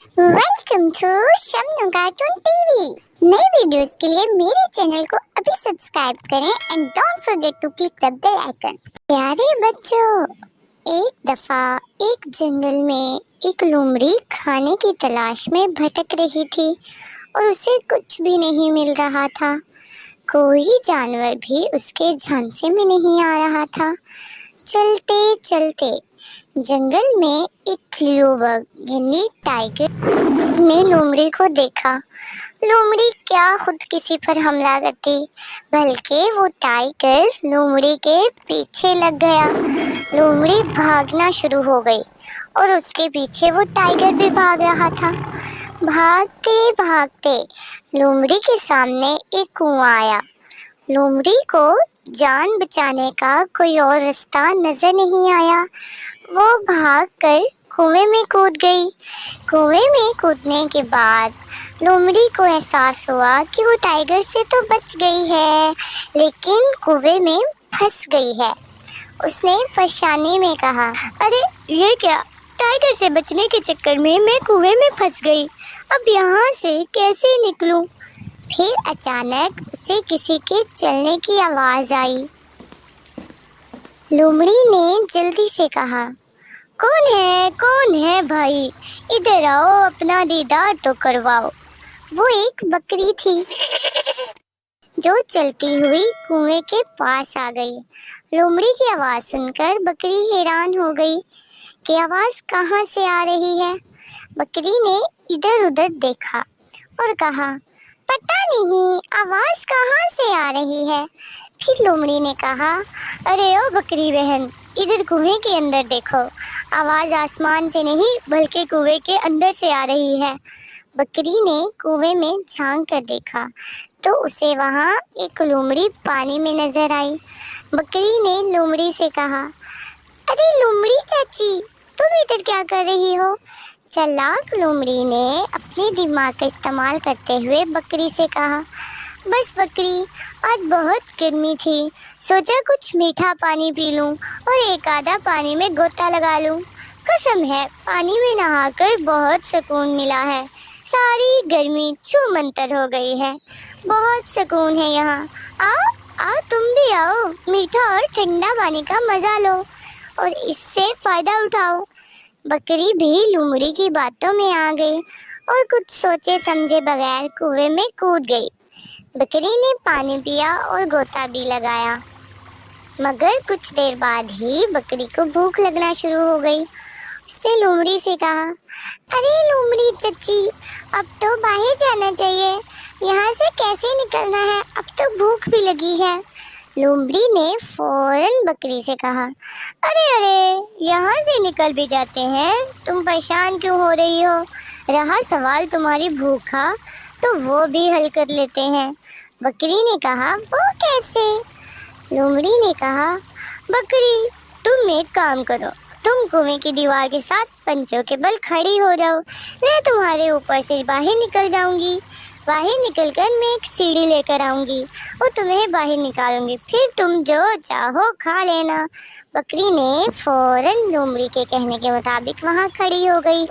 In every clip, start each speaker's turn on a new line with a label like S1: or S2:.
S1: Welcome to Shamnu cartoon TV. नई videos के लिए मेरे चैनल को अभी सब्सक्राइब करें and don't forget to click the bell icon. प्यारे बच्चों, एक दफा एक जंगल में एक लोमड़ी खाने की तलाश में भटक रही थी और उसे कुछ भी नहीं मिल रहा था। कोई जानवर भी उसके झांसे में नहीं आ रहा था। चलते चलते जंगल में एक लियोबग यानी टाइगर ने लोमड़ी को देखा। लोमड़ी क्या खुद किसी पर हमला करती, बल्कि वो टाइगर लोमड़ी के पीछे लग गया। लोमड़ी भागना शुरू हो गई और उसके पीछे वो टाइगर भी भाग रहा था। भागते भागते लोमड़ी के सामने एक कुआं आया। लोमड़ी को जान बचाने का कोई और रास्ता नजर नहीं आया। वो भागकर कुएं में कूद गई। कुएं में कूदने के बाद लोमड़ी को एहसास हुआ कि वो टाइगर से तो बच गई है, लेकिन कुएं में फंस गई है। उसने परेशानी में कहा, अरे ये क्या, टाइगर से बचने के चक्कर में मैं कुएं में फंस गई। अब यहाँ से कैसे निकलूं? फिर अचानक उसे किसी के चलने की आवाज आई। लोमड़ी ने जल्दी से कहा, कौन है भाई, इधर आओ, अपना दीदार तो करवाओ। वो एक बकरी थी जो चलती हुई कुएं के पास आ गई। लोमड़ी की आवाज सुनकर बकरी हैरान हो गई कि आवाज कहाँ से आ रही है। बकरी ने इधर उधर देखा और कहा, पता नहीं आवाज कहाँ से आ रही है। फिर लोमड़ी ने कहा, अरे ओ बकरी बहन, इधर कुएं के अंदर देखो, आवाज आसमान से नहीं बल्कि कुएं के अंदर से आ रही है। बकरी ने कुएं में झांक कर देखा तो उसे वहाँ एक लोमड़ी पानी में नजर आई। बकरी ने लोमड़ी से कहा, अरे लोमड़ी चाची, तुम इधर क्या कर रही हो? चालाक लोमड़ी ने अपने दिमाग का इस्तेमाल करते हुए बकरी से कहा, बस बकरी, आज बहुत गर्मी थी, सोचा कुछ मीठा पानी पी लूं और एक आधा पानी में गोता लगा लूं। कसम है, पानी में नहाकर बहुत सुकून मिला है, सारी गर्मी छू मंतर हो गई है, बहुत सुकून है यहाँ। आओ तुम भी आओ, मीठा और ठंडा पानी का मजा लो और इससे फायदा उठाओ। बकरी भी लोमड़ी की बातों में आ गई और कुछ सोचे समझे बगैर कुएं में कूद गई। बकरी ने पानी पिया और गोता भी लगाया, मगर कुछ देर बाद ही बकरी को भूख लगना शुरू हो गई। उसने लोमड़ी से कहा, अरे लोमड़ी चच्ची, अब तो बाहर जाना चाहिए, यहाँ से कैसे निकलना है, अब तो भूख भी लगी है। लोमड़ी ने फौरन बकरी से कहा, अरे यहाँ से निकल भी जाते हैं, तुम परेशान क्यों हो रही हो? रहा सवाल तुम्हारी भूख का, तो वो भी हल कर लेते हैं। बकरी ने कहा, वो कैसे? लोमड़ी ने कहा, बकरी, तुम एक काम करो, तुम कुएं की दीवार के साथ पंचों के बल खड़ी हो जाओ, मैं तुम्हारे ऊपर से बाहर निकल जाऊंगी। बाहर निकलकर मैं एक सीढ़ी लेकर आऊंगी और तुम्हें बाहर निकालूंगी, फिर तुम जो चाहो खा लेना। बकरी ने फौरन लोमड़ी के कहने के मुताबिक वहां खड़ी हो गई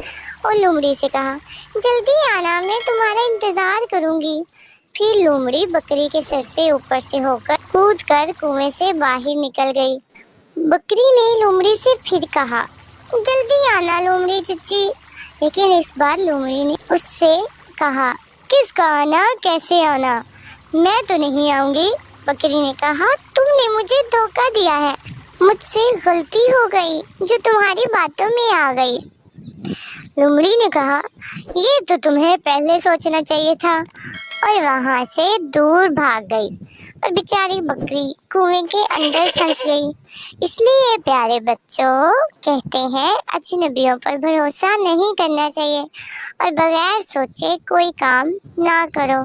S1: और लोमड़ी से कहा, जल्दी आना, मैं तुम्हारा इंतजार करूंगी। फिर लोमड़ी बकरी के सर से ऊपर से होकर कूदकर कुएं से बाहर निकल गई। बकरी ने लोमड़ी से फिर कहा, जल्दी आना लोमड़ी चच्ची। लेकिन इस बार लोमड़ी ने उससे कहा, किसका आना, कैसे आना? मैं तो नहीं आऊंगी। बकरी ने कहा, तुमने मुझे धोखा दिया है, मुझसे गलती हो गई जो तुम्हारी बातों में आ गई। लोमड़ी ने कहा, ये तो तुम्हें पहले सोचना चाहिए था, और वहां से दूर भाग गई और बेचारी बकरी कुएं के अंदर फंस गई। इसलिए प्यारे बच्चों, कहते हैं अजनबियों पर भरोसा नहीं करना चाहिए और बगैर सोचे कोई काम ना करो।